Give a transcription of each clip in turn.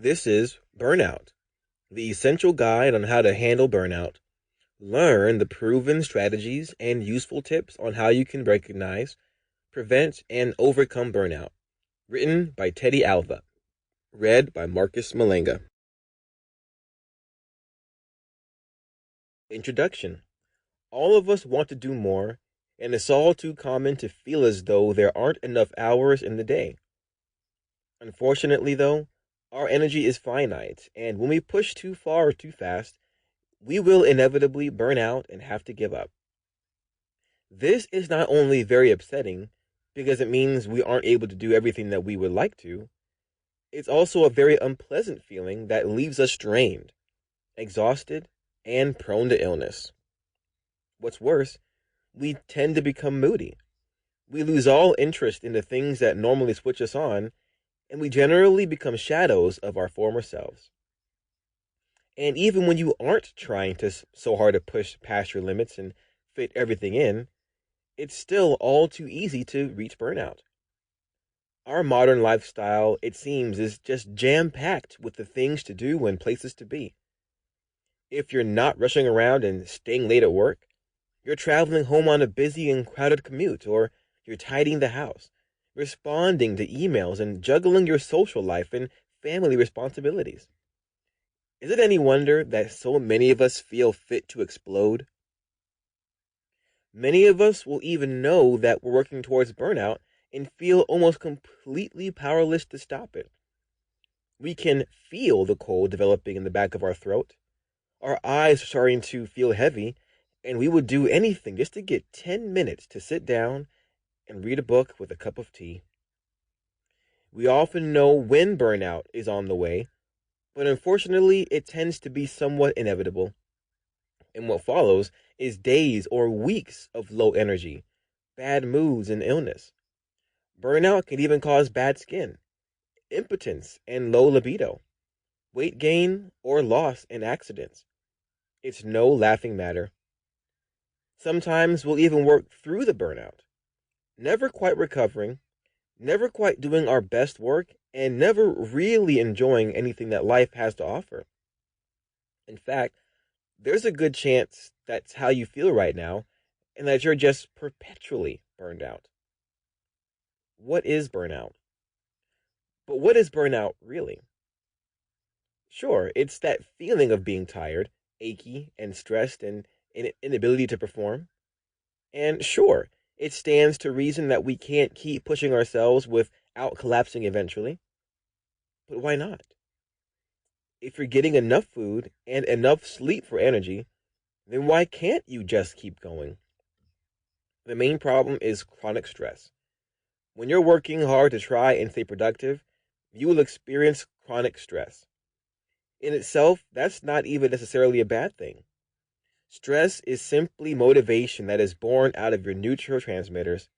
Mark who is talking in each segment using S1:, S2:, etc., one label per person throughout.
S1: This is Burnout, the essential guide on how to handle burnout. Learn the proven strategies and useful tips on how you can recognize, prevent, and overcome burnout. Written by Teddy Alva. Read by Marcus Mulenga. Introduction. All of us want to do more, and it's all too common to feel as though there aren't enough hours in the day. Unfortunately, though, our energy is finite, and when we push too far or too fast, we will inevitably burn out and have to give up. This is not only very upsetting, because it means we aren't able to do everything that we would like to, it's also a very unpleasant feeling that leaves us drained, exhausted, and prone to illness. What's worse, we tend to become moody. We lose all interest in the things that normally switch us on, and we generally become shadows of our former selves. And even when you aren't trying so hard to push past your limits and fit everything in, it's still all too easy to reach burnout. Our modern lifestyle, it seems, is just jam-packed with the things to do and places to be. If you're not rushing around and staying late at work, you're traveling home on a busy and crowded commute, or you're tidying the house, responding to emails, and juggling your social life and family responsibilities. Is it any wonder that so many of us feel fit to explode? Many of us will even know that we're working towards burnout and feel almost completely powerless to stop it. We can feel the cold developing in the back of our throat. Our eyes are starting to feel heavy, and we would do anything just to get 10 minutes to sit down and read a book with a cup of tea. We often know when burnout is on the way, but unfortunately it tends to be somewhat inevitable. And what follows is days or weeks of low energy, bad moods, and illness. Burnout can even cause bad skin, impotence, and low libido, weight gain, or loss in accidents. It's no laughing matter. Sometimes we'll even work through the burnout, never quite recovering, never quite doing our best work, and never really enjoying anything that life has to offer. In fact, there's a good chance that's how you feel right now, and that you're just perpetually burned out. What is burnout? But what is burnout really? Sure, it's that feeling of being tired, achy, and stressed, and inability to perform. And sure, it stands to reason that we can't keep pushing ourselves without collapsing eventually. But why not? If you're getting enough food and enough sleep for energy, then why can't you just keep going? The main problem is chronic stress. When you're working hard to try and stay productive, you will experience chronic stress. In itself, that's not even necessarily a bad thing. Stress is simply motivation that is born out of your neurotransmitters.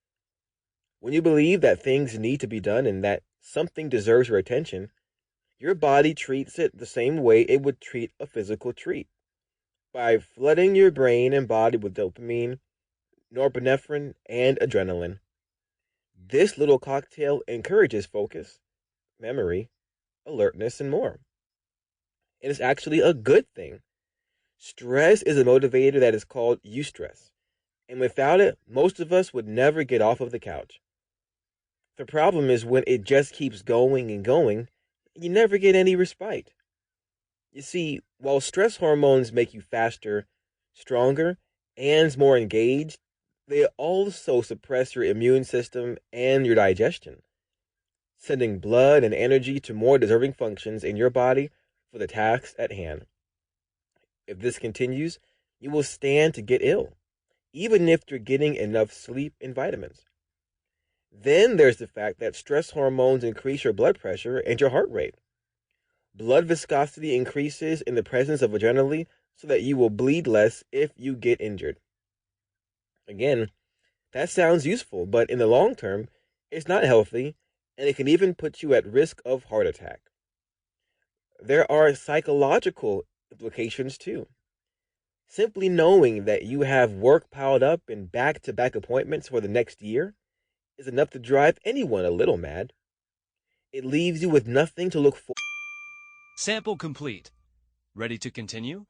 S1: When you believe that things need to be done and that something deserves your attention, your body treats it the same way it would treat a physical treat, by flooding your brain and body with dopamine, norepinephrine, and adrenaline. This little cocktail encourages focus, memory, alertness, and more. And it's actually a good thing. Stress is a motivator that is called eustress, and without it, most of us would never get off of the couch. The problem is when it just keeps going and going, you never get any respite. You see, while stress hormones make you faster, stronger, and more engaged, they also suppress your immune system and your digestion, sending blood and energy to more deserving functions in your body for the tasks at hand. If this continues, you will stand to get ill, even if you're getting enough sleep and vitamins. Then there's the fact that stress hormones increase your blood pressure and your heart rate. Blood viscosity increases in the presence of adrenaline so that you will bleed less if you get injured. Again, that sounds useful, but in the long term, it's not healthy, and it can even put you at risk of heart attack. There are psychological implications too. Simply knowing that you have work piled up in back-to-back appointments for the next year is enough to drive anyone a little mad. It leaves you with nothing to look for.
S2: Sample complete. Ready to continue?